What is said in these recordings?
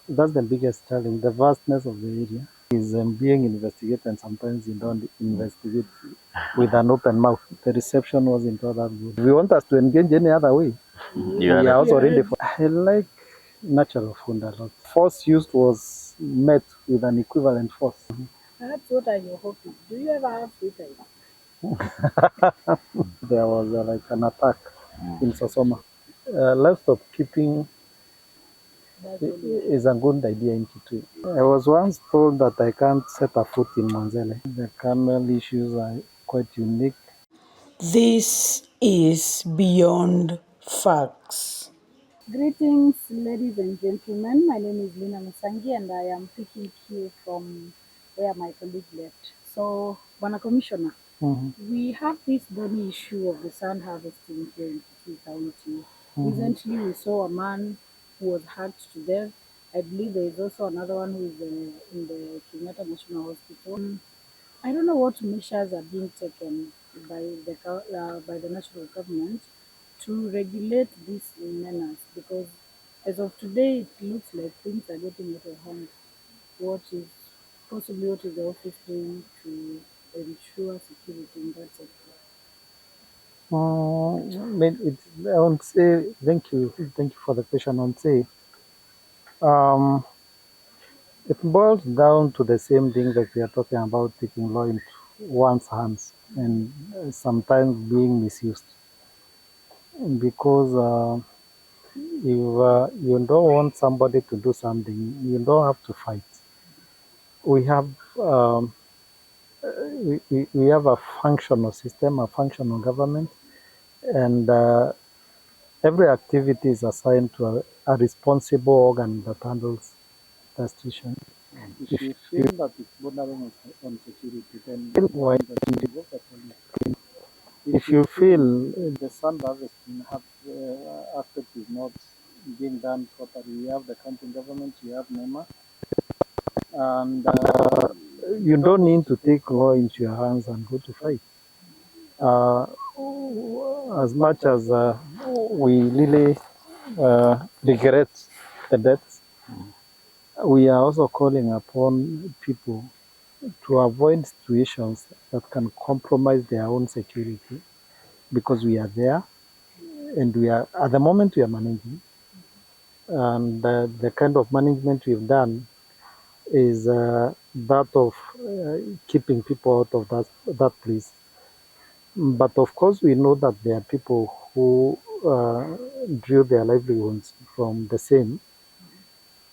That's the biggest challenge. The vastness of the area is being investigated, and sometimes you don't investigate with an open mouth. The reception wasn't all that good. If you want us to engage any other way, we are also ready for. I like natural food a lot. Force used was met with an equivalent force. Perhaps what are you hoping? Do you ever have free time? There was like an attack in Sosoma. Livestock keeping is a good idea in Kitui. I was once told that I can't set a foot in Manzele. The camel issues are quite unique. This is Beyond Facts. Greetings, ladies and gentlemen. My name is Lina Musangi, and I am picking here from where my colleague left. So, Bwana Commissioner, we have this burning issue of the sand harvesting here in Kitui County. Recently, we saw a man who was hacked to death. I believe there is also another one who is in the Kenyatta National Hospital. I don't know what measures are being taken by the national government to regulate this menace, because as of today it looks like things are getting out of hand. What is the office doing to ensure security in that sector? I won't say thank you for the question. I would say um, it boils down to the same thing that we are talking about, taking law into one's hands and sometimes being misused because if you don't want somebody to do something, you don't have to fight. We have we have a functional system, a functional government, and every activity is assigned to a responsible organ that handles the situation. If you feel that it's bordering on security, then why don't you invoke the police? If you feel the sand harvesting aspect is not being done properly, you have the county government, you have NEMA, and you don't need to take law into your hands and go to fight. Uh, as much as we really regret the deaths, we are also calling upon people to avoid situations that can compromise their own security, because we are there and we are at the moment we are managing, and the kind of management we've done is that of keeping people out of that place. But of course, we know that there are people who drew their livelihoods from the same,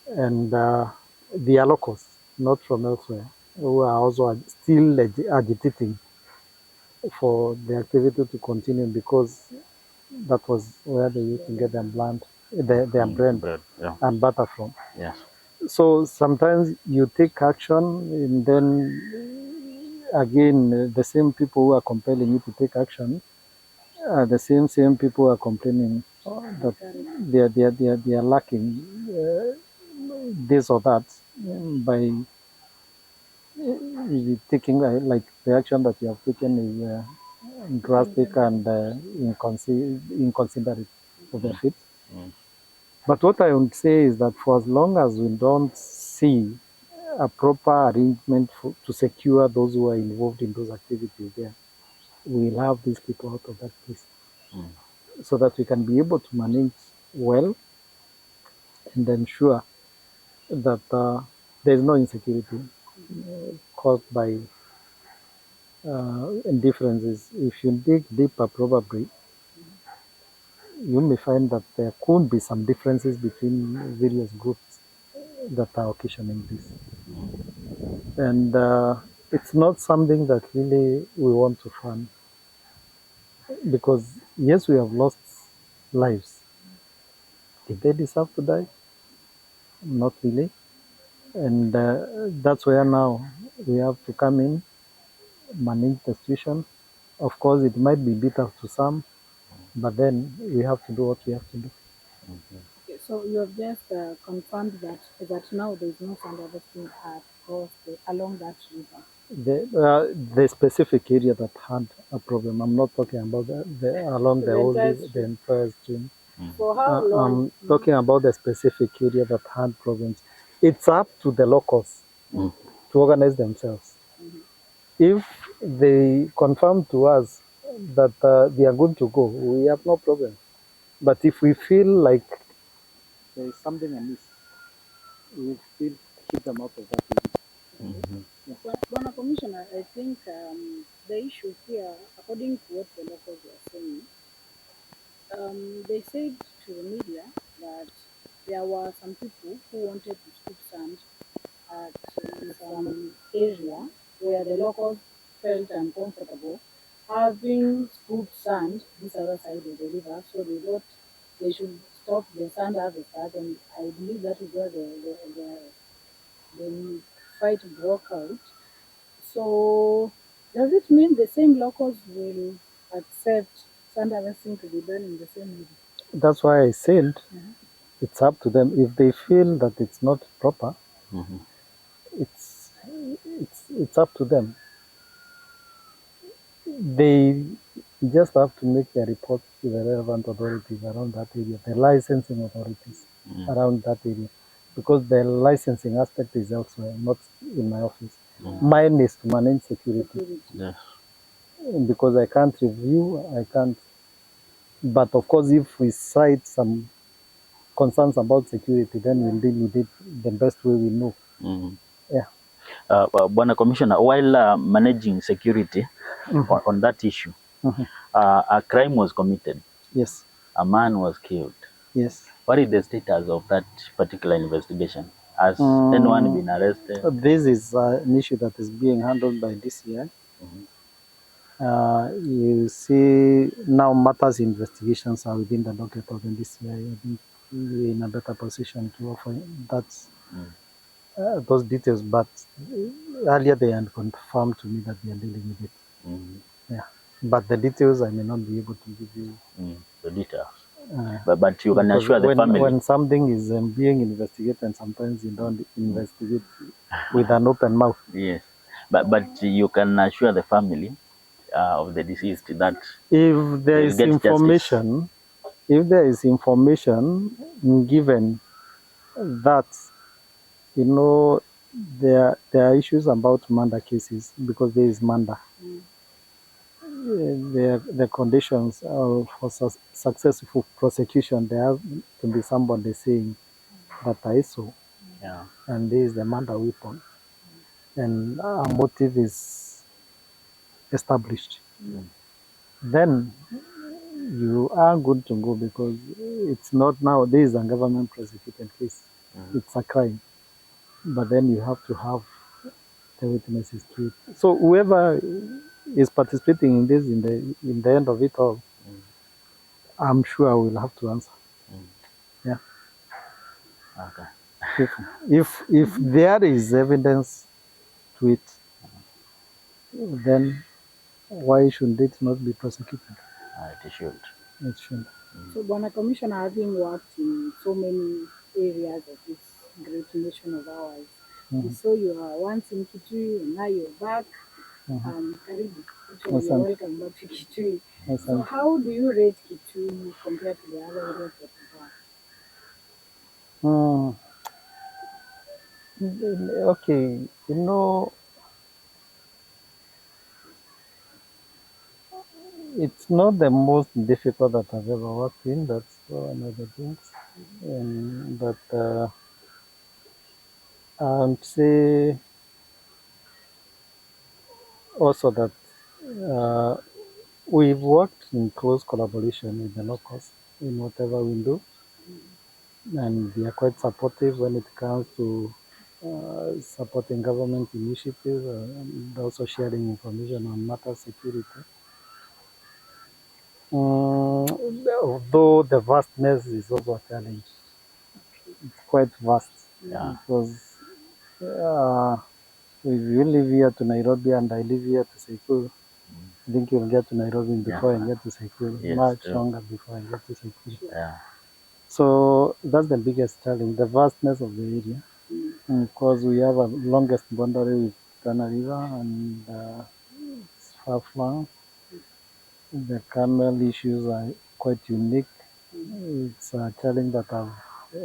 and they are locals, not from elsewhere, who are also still agitating for the activity to continue, because that was where they used to get their bread Yeah. and butter from. Yes. So sometimes you take action, and then again, the same people who are compelling you to take action are the same people who are complaining that they are lacking this or that by taking like the action that you have taken is drastic and inconsiderate of their feet. But what I would say is that for as long as we don't see a proper arrangement to secure those who are involved in those activities there, we'll have these people out of that place, so that we can be able to manage well and ensure that there is no insecurity caused by indifferences. If you dig deeper, probably you may find that there could be some differences between various groups that are occasioning this. And it's not something that really we want to fund, because yes, we have lost lives. Did they deserve to die? Not really. And that's where now we have to come in, manage the situation. Of course, it might be bitter to some, but then we have to do what we have to do. Okay, so you have just confirmed that now there is no sand harvesting along that river. The specific area that had a problem, I'm not talking about along the whole the entire stream. For how long? I'm talking about the specific area that had problems. it's up to the locals to organize themselves. If they confirm to us that they are going to go, we have no problem. But if we feel like there is something amiss, we will still keep them out of that area. Bwana Commissioner, I think the issue here, according to what the locals were saying, they said to the media that there were some people who wanted to scoop sand at some area where the locals felt uncomfortable having scooped sand this other side of the river, so they thought they should stop the sand harvesters, and I believe that is where the fight broke out. So does it mean the same locals will accept sand harvesting to be done in the same river? That's why I said it's up to them. If they feel that it's not proper, it's up to them. They just have to make their report to the relevant authorities around that area, the licensing authorities around that area, because the licensing aspect is elsewhere, not in my office. Mine is to manage security. Yes. Because I can't review, I can't. But of course, if we cite some concerns about security, then we'll deal with it the best way we know. Yeah. Bwana Commissioner, while managing security on that issue, a crime was committed. Yes. A man was killed. Yes. What is the status of that particular investigation? Has anyone been arrested? This is an issue that is being handled by DCI. You see, now matters investigations are within the docket of the DCI. I think we're in a better position to offer those details, but earlier they had confirmed to me that they are dealing with it. Yeah, but the details I may not be able to give you. The details. But you can assure the family. When something is being investigated, and sometimes you don't investigate with an open mouth. Yes, but you can assure the family of the deceased that if there is information, given that, you know, there are issues about murder cases because there is murder. The conditions for successful prosecution, there has to be somebody saying that I saw, and this is the murder weapon, and a motive is established. Then you are good to go, because it's not now, this is a government prosecuted case. It's a crime. But then you have to have the witnesses to it. So whoever is participating in this, in the end of it all, I'm sure I will have to answer. Yeah. Okay. If there is evidence to it, then why should it not be prosecuted? It should. It should. So, Bwana Commissioner, having worked in so many areas of this great nation of ours, we saw you are once in Kitui and now you're back. Karibu. Actually, you're welcome back to Kitui. So, how do you rate Kitui compared to the other areas that you have? Okay, you know, it's not the most difficult that I've ever worked in. That's one of the things. But I would say also that we've worked in close collaboration with the locals in whatever we do, and they are quite supportive when it comes to supporting government initiatives and also sharing information on matter security. Although the vastness is also a challenge. It's quite vast. Because if you live here to Nairobi and I live here to Sekuru, I think you'll get to Nairobi before I get to Sekuru. Much longer before I get to Sekuru. So that's the biggest challenge, the vastness of the area. Because we have a longest boundary with Tana River, and it's far flung. The camel issues are quite unique. It's a challenge that I've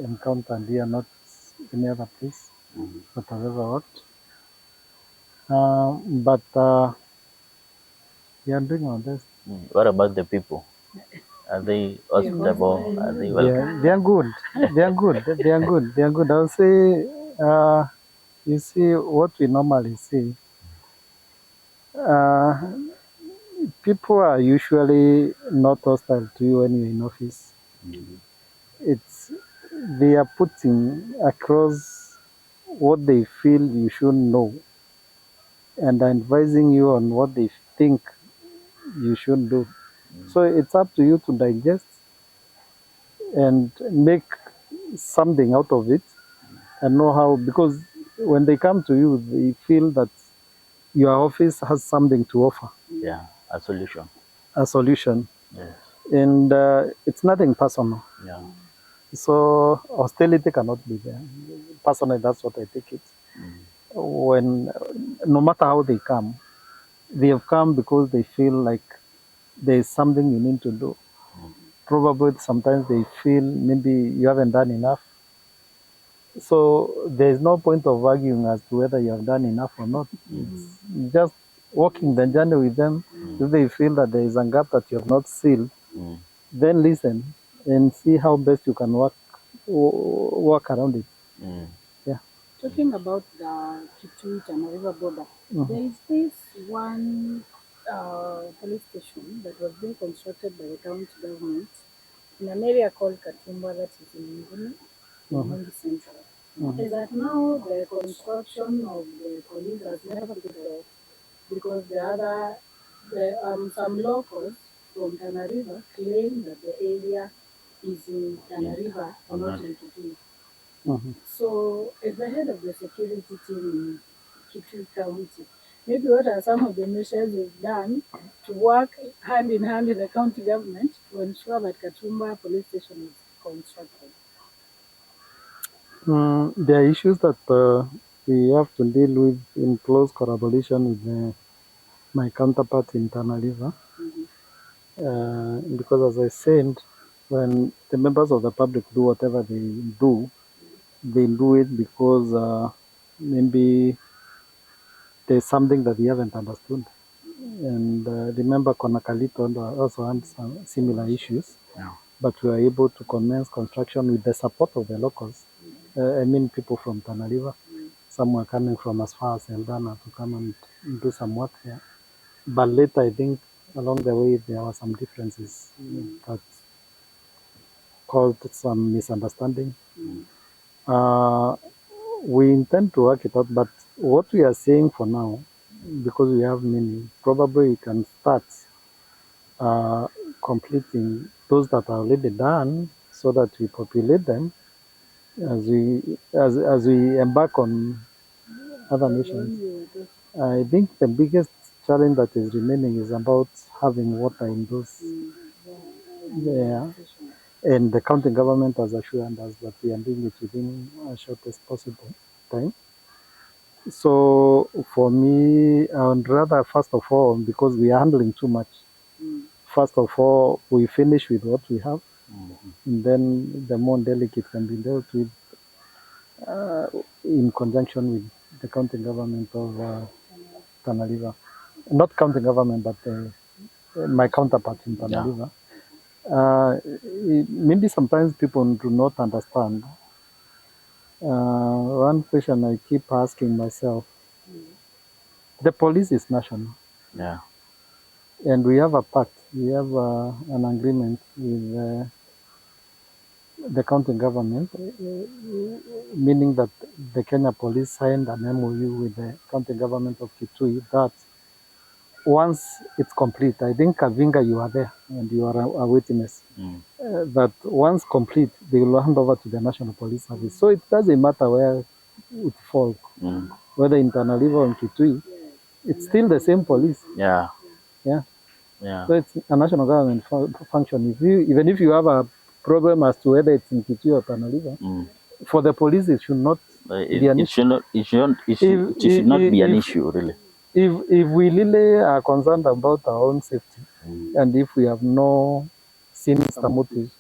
encountered here, not any other place that I've ever worked. But we are doing our best. What about the people? Are they hospitable? Are they welcome? They are good. They are good. They are good. They are good. I'll say, you see, what we normally see, people are usually not hostile to you when you're in office. It's they are putting across what they feel you should know and advising you on what they think you should do. So it's up to you to digest and make something out of it and know how, because when they come to you, they feel that your office has something to offer. Yeah, a solution. A solution. Yes. And it's nothing personal. Yeah. So hostility cannot be there. Personally, that's what I take it. When, no matter how they have come because they feel like there is something you need to do. Probably sometimes they feel maybe you haven't done enough. So there is no point of arguing as to whether you have done enough or not. It's just walking the journey with them. If they feel that there is a gap that you have not sealed, then listen and see how best you can work around it. Yeah. Talking about the Kitui Tana River border, there is this one police station that was being constructed by the county government in an area called Katumba, that is in Nguni, in Mwingi Central. Is that now the construction of the police has never paid off because some locals from Tana River claim that the area is in Tana River or not in Kitui. So, as the head of the security team in Kitui County, maybe what are some of the measures you've done to work hand in hand with the county government to ensure that Katumba police station is constructed? There are issues that we have to deal with in close collaboration with my counterpart in Tana River. Because as I said, when the members of the public do whatever they do it because maybe there's something that we haven't understood. And remember, Konakalito also had some similar issues, but we were able to commence construction with the support of the locals. I mean, people from Tana River. Some were coming from as far as Eldana to come and do some work here. But later, I think along the way, there were some differences that caused some misunderstanding. We intend to work it out, but what we are saying for now, because we have many, probably we can start completing those that are already done so that we populate them as we embark on other missions. I think the biggest challenge that is remaining is about having water in those there. And the county government has assured us that we are doing it within the shortest possible time. So for me, I would rather, first of all, because we are handling too much, first of all, we finish with what we have, and then the more delicate can be dealt with in conjunction with the county government of Tana River. Not county government, but my counterpart in Tana River. Maybe sometimes people do not understand. One question I keep asking myself, the police is national. Yeah. And we have a pact, we have an agreement with the county government, meaning that the Kenya police signed an MOU with the county government of Kitui that once it's complete, I think Kavinga, you are there and you are a witness, that once complete, they will hand over to the National Police Service. So it doesn't matter where it falls, whether in Tana River or in Kitui, it's still the same police. Yeah. Yeah. Yeah. So it's a national government function. Even if you have a problem as to whether it's in Kitui or Tana River, for the police it should not be an issue. It should not be an issue, really. If we really are concerned about our own safety, and if we have no sinister motives,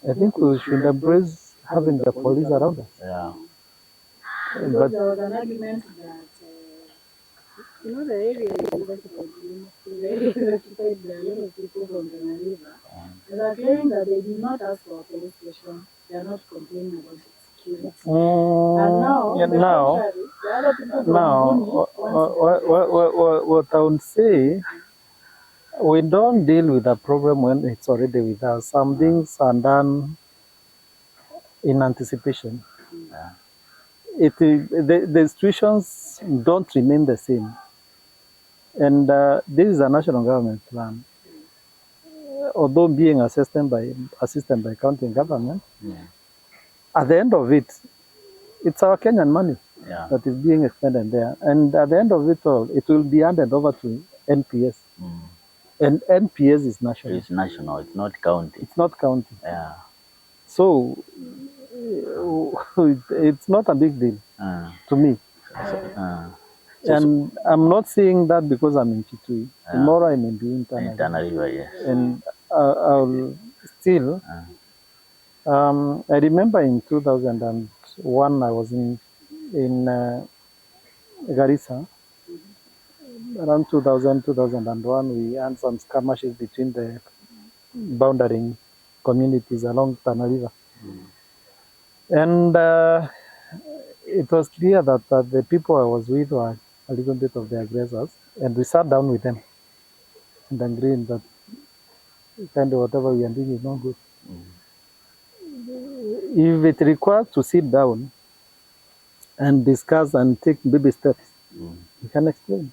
I think we should embrace having the police around us. Yeah. Because there was an argument that, the area is occupied, the area is occupied by a lot of people from the River. And they're claiming that they did not ask for a police station. They are not complaining about its security. And now, the other people from what I would say, we don't deal with a problem when it's already with us. Some things are done in anticipation. The situations don't remain the same. And this is a national government plan. Although being assisted by county government, at the end of it, it's our Kenyan money that is being expended there. And at the end of it all, it will be handed over to NPS. And NPS is national. It's national, it's not county. It's not county. Yeah. So it's not a big deal to me. And I'm not saying that because I'm in Kitui. Tomorrow I may be in Tana River, yes. And I'll still, I remember in 2001, I was in Garissa. Around 2000, 2001, we had some skirmishes between the boundary communities along Tana River. And it was clear that the people I was with were a little bit of the aggressors. And we sat down with them and agreed that kind of whatever we are doing is not good. If it requires to sit down and discuss and take baby steps, we can explain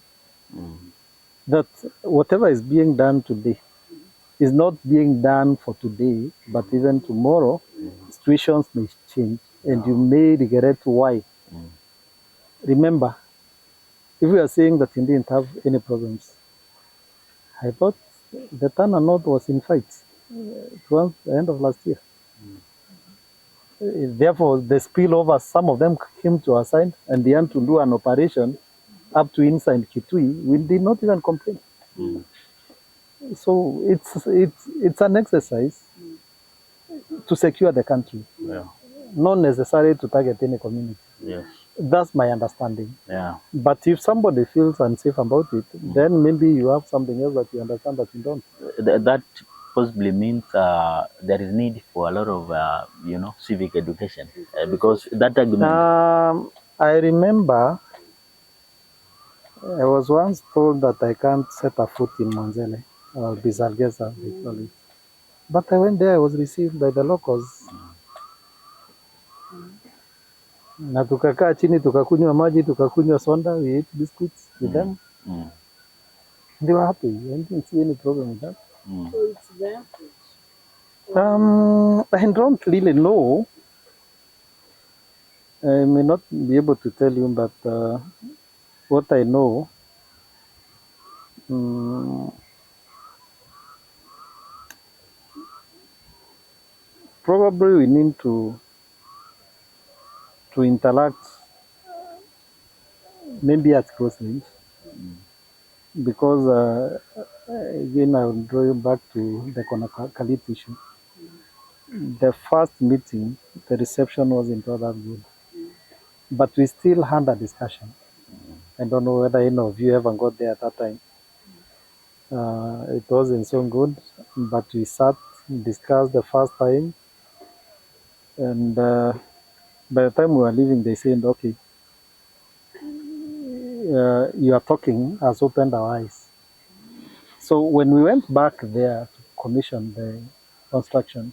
that whatever is being done today is not being done for today, but even tomorrow, situations may change and you may regret why. Remember, if we are saying that you didn't have any problems, I thought the Tana North was in fights towards the end of last year. Therefore, the spillover, some of them came to our side and they had to do an operation up to inside Kitui. We did not even complain. So it's an exercise to secure the country, not necessarily to target any community. Yes. That's my understanding. Yeah. But if somebody feels unsafe about it, then maybe you have something else that you understand that you don't. That possibly means there is need for a lot of civic education because that argument. I remember I was once told that I can't set a foot in Manzele or Bizargeza, they call it. But I went there, I was received by the locals. Na tukakaa chini, tukakunywa maji, tukakunywa sonda, we ate biscuits with them. They were happy. I didn't see any problem with that. So it's their I don't really know. I may not be able to tell you, but what I know, probably we need to interact maybe at crosslinks, because again I will draw you back to the Konakalit issue. The first meeting, the reception wasn't all that good, but we still had a discussion. I don't know whether any of you ever got there at that time. It wasn't so good, but we sat, discussed the first time, and by the time we were leaving, they said, okay, your talking has opened our eyes. So when we went back there to commission the construction,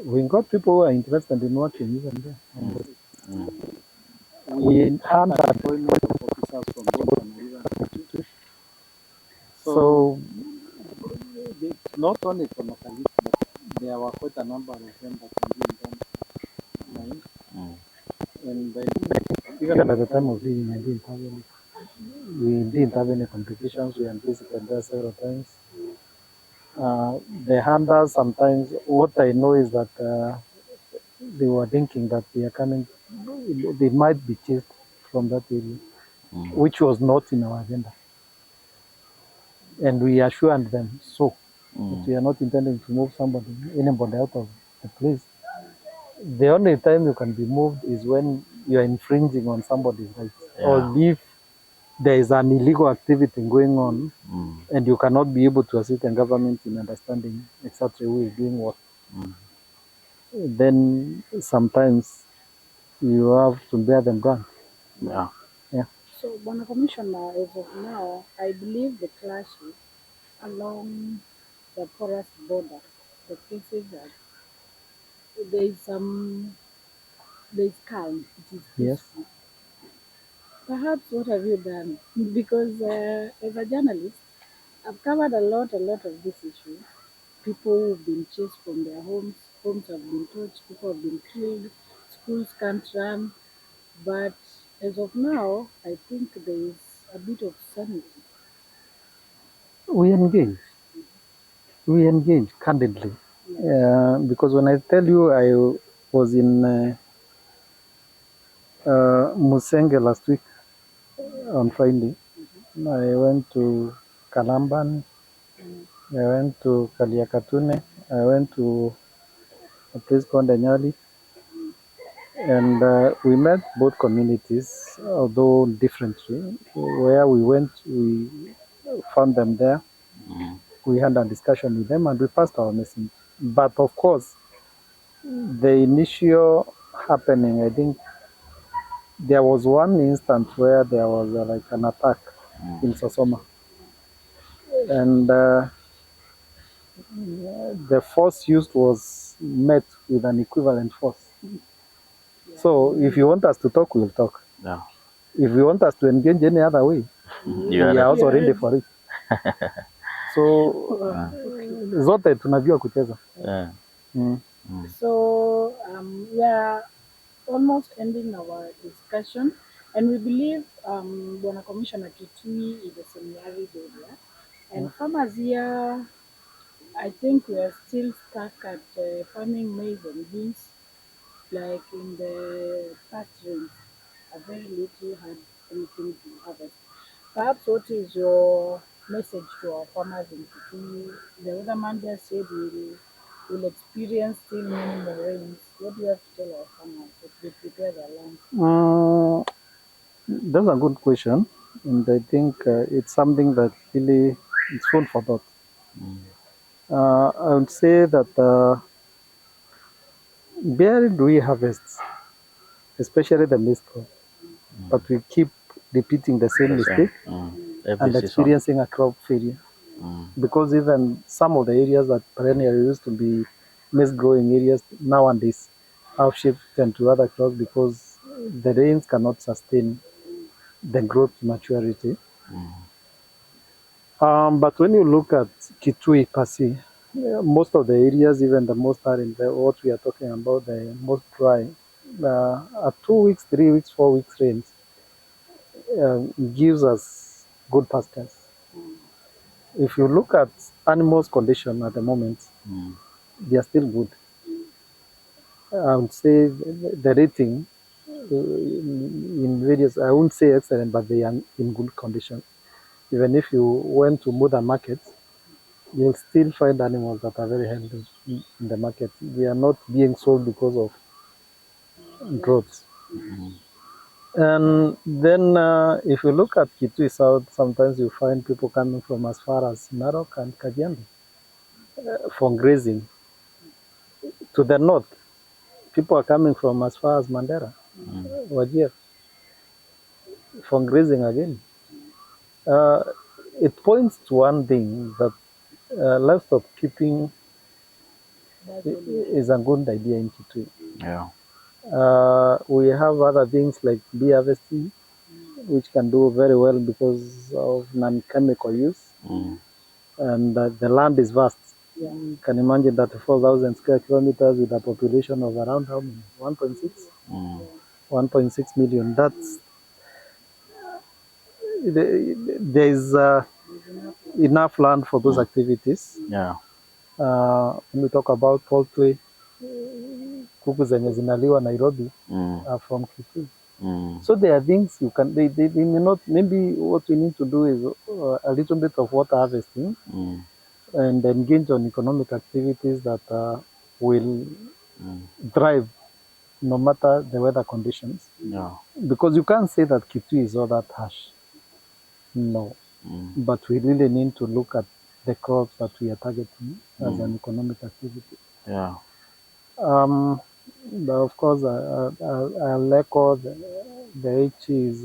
we got people who are interested in working even there. We had appointment of officers from both Canada. So it's not only from Nakalit, but there were quite a number of them that we didn't line. And even at the time of leaving, we didn't have any complications. We anticipated there several times. The handlers sometimes, what I know is that they were thinking that they are coming, they might be chased from that area, which was not in our agenda. And we assured them so that we are not intending to move anybody out of the place. The only time you can be moved is when you are infringing on somebody's rights, or if there is an illegal activity going on, and you cannot be able to assist the government in understanding exactly who is doing what. Then sometimes you have to bear them brunt. Yeah. Yeah. So, Bwana Commissioner, as of now, I believe the clashes along the porous border, the cases that there is there is calm, it is Yes. peaceful. Perhaps what have you done? Because as a journalist, I've covered a lot of these issues. People who've been chased from their homes, homes have been torched, people have been killed, schools can't run. But as of now, I think there is a bit of sanity. We engage. We engage candidly. Because when I tell you I was in Musenge last week on Friday, I went to Kalamban, I went to Kaliakatune, I went to a place called Anyali, and we met both communities, although differently. Where we went, we found them there. We had a discussion with them and we passed our message. But of course, the initial happening, I think there was one instance where there was like an attack in Sosoma. And the force used was met with an equivalent force. So if you want us to talk, we'll talk. Yeah. If you want us to engage any other way, we are also ready for it. So zote tunajua kucheza. Yeah. So we are almost ending our discussion, and we believe Bwana Commissioner Kitui is a semi-arid area, and farmers here, I think we are still stuck at farming maize and beans, like in the past rains, a very little had anything to harvest. Perhaps what is your message to our farmers in Kitui? The weatherman just said we'll experience still many more rains. What do you have to tell our farmers as they prepare their land? That's a good question. And I think it's something that really is food for thought. I would say that where do we harvest, especially the maize crop, but we keep repeating the same mistake and experiencing a crop failure. Because even some of the areas that perennially used to be maize growing areas nowadays have shifted to other crops because the rains cannot sustain the growth maturity. But when you look at Kitui per se, most of the areas, even the most arid, what we are talking about, the most dry, at 2 weeks, 3 weeks, 4 weeks rains gives us good pastures. If you look at animals' condition at the moment, they are still good. I would say the rating in various, I wouldn't say excellent, but they are in good condition. Even if you went to modern markets, you'll still find animals that are very healthy in the market. They are not being sold because of growth. And then if you look at Kitui South, sometimes you find people coming from as far as Narok and Kajiado for grazing. To the north, people are coming from as far as Mandera, Wajir, for grazing again. It points to one thing, that livestock keeping is a good idea in Kitui. Yeah. We have other things like bee harvesting, which can do very well because of non-chemical use. And the land is vast. You can imagine that 4,000 square kilometers with a population of around how many? 1.6? 1.6 million. That's there is enough land for those activities. Yeah. When we talk about poultry, kuku zenye zinaliwa Nairobi are from Kitui. So there are things you can, they may not, maybe what we need to do is a little bit of water harvesting and engage on economic activities that will drive no matter the weather conditions. Yeah. Because you can't say that Kitui is all that harsh. No. But we really need to look at the crops that we are targeting as an economic activity. Yeah. But of course, I'll echo the HE's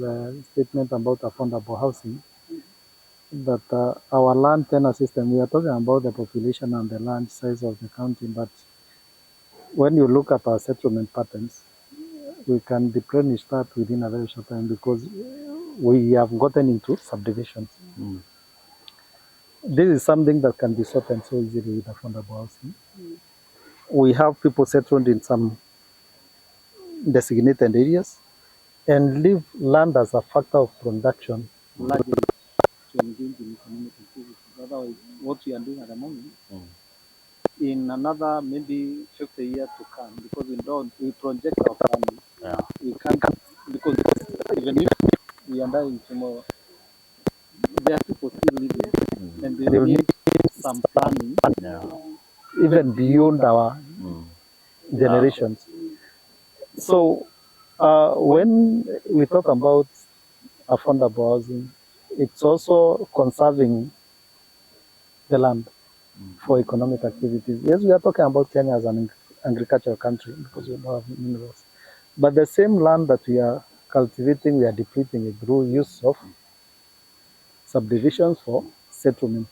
statement about affordable housing, that our land tenure system, we are talking about the population and the land size of the county, but when you look at our settlement patterns, we can replenish that within a very short time because we have gotten into subdivisions. This is something that can be sorted so easily with affordable housing. We have people settled in some designated areas and leave land as a factor of production, largely to engage in economic activities. Otherwise, what we are doing at the moment, in another maybe 50 years to come, because we project our family, we can't, because even if we are dying tomorrow, there are people still living, and they will need some planning, even beyond our generations. So when we talk about affordable housing, it's also conserving the land for economic activities. Yes, we are talking about Kenya as an agricultural country because we don't have minerals. But the same land that we are cultivating, we are depleting it through use of subdivisions for settlement.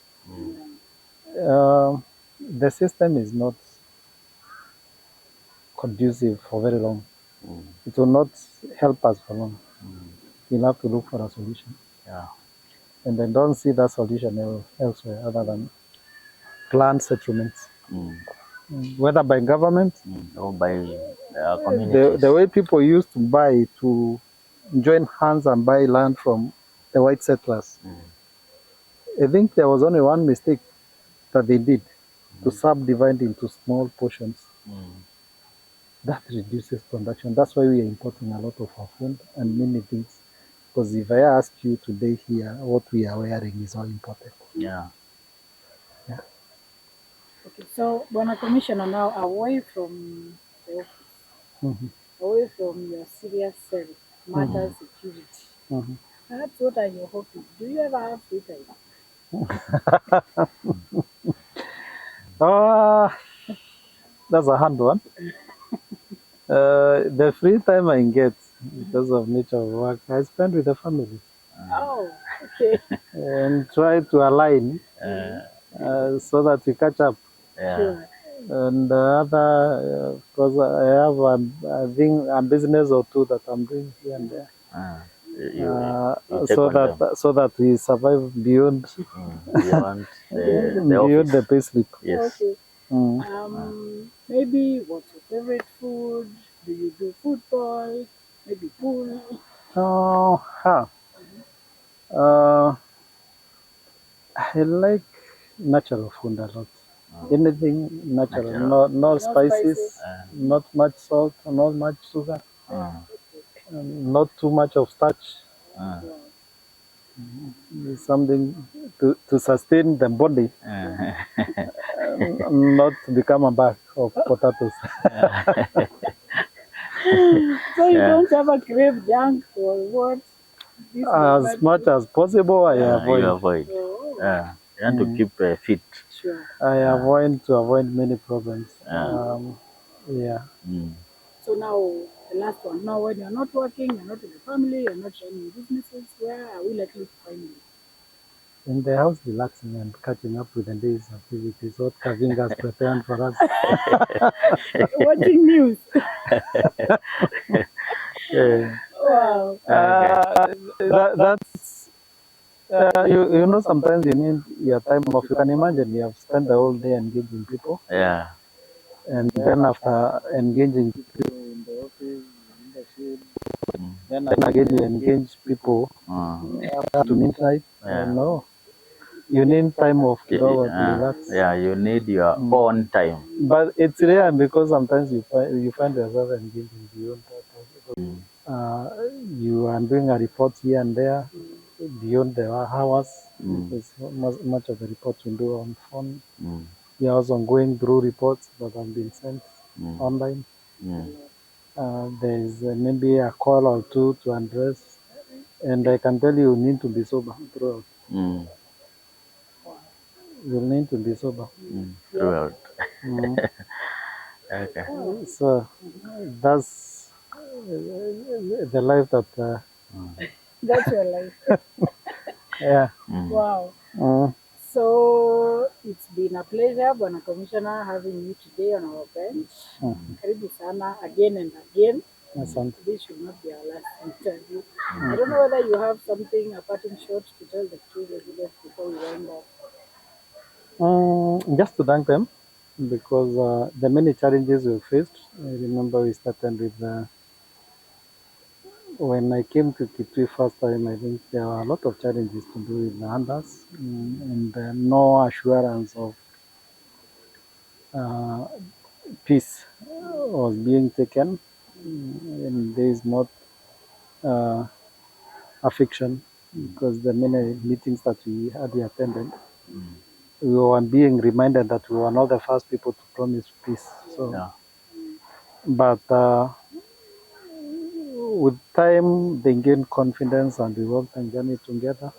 The system is not conducive for very long. It will not help us for long. We'll have to look for a solution. Yeah. And I don't see that solution elsewhere other than planned settlements. Whether by government, or by communities. the way people used to buy, to join hands and buy land from the white settlers. I think there was only one mistake that they did, to subdivide into small portions. That reduces production. That's why we are importing a lot of our food and many things. Because if I ask you today here, what we are wearing is all imported. Yeah. Yeah. Okay, so Bwana Commissioner, now away from the office, away from your serious self, matter security. Perhaps what are your hobbies? Do you ever have free time? That's a hard one. The free time I get because of nature of work, I spend with the family. Oh, okay. And try to align so that we catch up. Sure. And the other, of course, I have a business or two that I'm doing here and there. So that we survive beyond beyond the payslip. Yes. Okay. Maybe what's your favorite food? Do you do football? Maybe pool? I like natural food a lot. Anything natural, no spices, not much salt, not much sugar, not too much of starch. Something to sustain the body, not to become a bag of potatoes. So you don't ever crave junk or what? As much as possible, I avoid. You avoid. Oh. You want to keep fit. Sure. I avoid many problems. Yeah. So now the last one. Now when you're not working, you're not with the family, you're not running businesses, where are we likely to find you? In the house, relaxing and catching up with the day's activities. What Kavinga has prepared for us. Watching news. Wow. That's you know, sometimes you need your time off. You can imagine you have spent the whole day engaging people. Yeah. And then after engaging people in the office, in the field, then again you engage people after to midnight. No. You need time off to relax. Yeah, you need your own time. But it's rare because sometimes you find yourself engaging beyond that. You are doing a report here and there beyond the hours. There's much of the report you do on phone. You're also going through reports that have been sent online. There's maybe a call or two to address, and I can tell you, you need to be sober throughout. You need to be sober throughout. Mm. Okay. So that's the life that. That's your life. Yeah. Wow. Mm. So it's been a pleasure, Bwana Commissioner, having you today on our bench. Karibu sana again and again. Asante. This should not be our last interview. I don't know whether you have something, a parting shot to tell the Kitui residents before we wind up. Just to thank them because the many challenges we faced. I remember we started with when I came to Kitui first time. I think there were a lot of challenges to do with the handlers and no assurance of uh, peace was being taken, and there is not uh, a fiction because the many meetings that we attended, we were being reminded that we were not the first people to promise peace. So, Yeah. but with time, they gained confidence and we worked the journey together.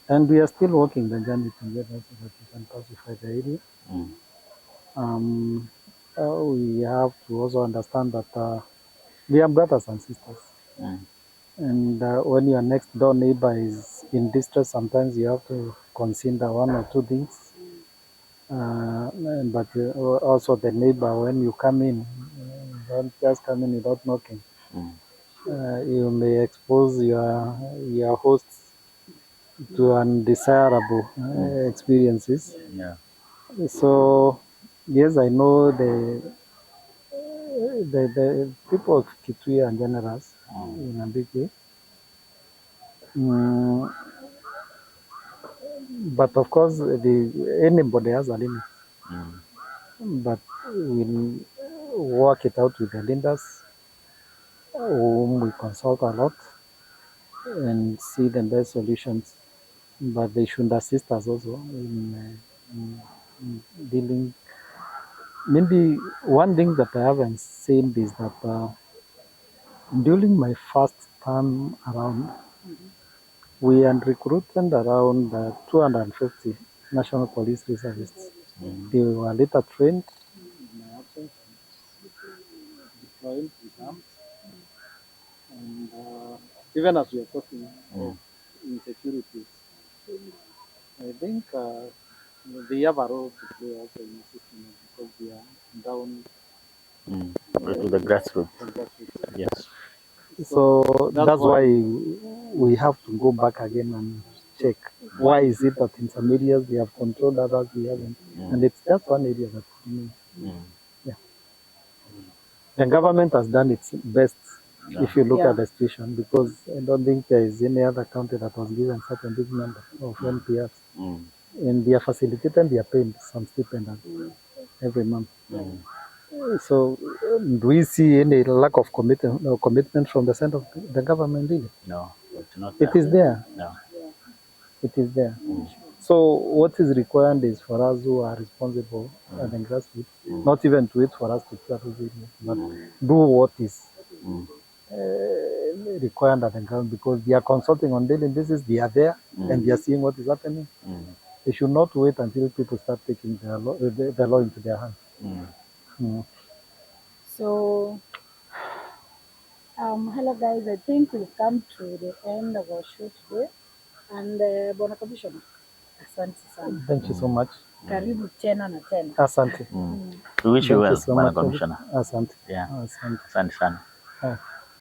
And we are still working the journey together so that we can pacify the area. We have to also understand that we are brothers and sisters. And when your next door neighbor is in distress, sometimes you have to consider one or two things. But also the neighbor, when you come in, don't just come in without knocking. You may expose your hosts to undesirable experiences. Yeah. So yes, I know the people of Kitui are generous in a big way. But of course, anybody has a limit. But we'll work it out with the leaders, whom we consult a lot, and see the best solutions. But they should assist us also in dealing. Maybe one thing that I haven't seen is that during my first term around, we had recruited around 250 National Police Reservists. They were later trained in my absence and deployed with arms. And even as we are talking of insecurities, I think they have a role to play also in assisting us because they are down To the grassroots. the grassroots. Yes. So that's why we have to go back again and check why is it that in some areas they have controlled, others we haven't, and it's just one area that remains. Yeah, the government has done its best. If you look at the situation, because I don't think there is any other country that was given such a big number of NPRs, and they are facilitated, they are paid some stipend every month. So, do we see any lack of commitment from the center of the government? Really? No, it's not. It is there. No. It is there. So what is required is for us who are responsible at the grassroots, not even to wait for us to clear those areas, but do what is required at the ground because they are consulting on daily basis. They are there and they are seeing what is happening. They should not wait until people start taking the law into their hands. So, hello guys, I think we've come to the end of our show today. And Bwana Commissioner, asante sana. Thank you so much. Karibu tena na tena. Asante. We wish you Thank you well, so Madam much. Commissioner. Asante. Yeah. Asante. Asante sana.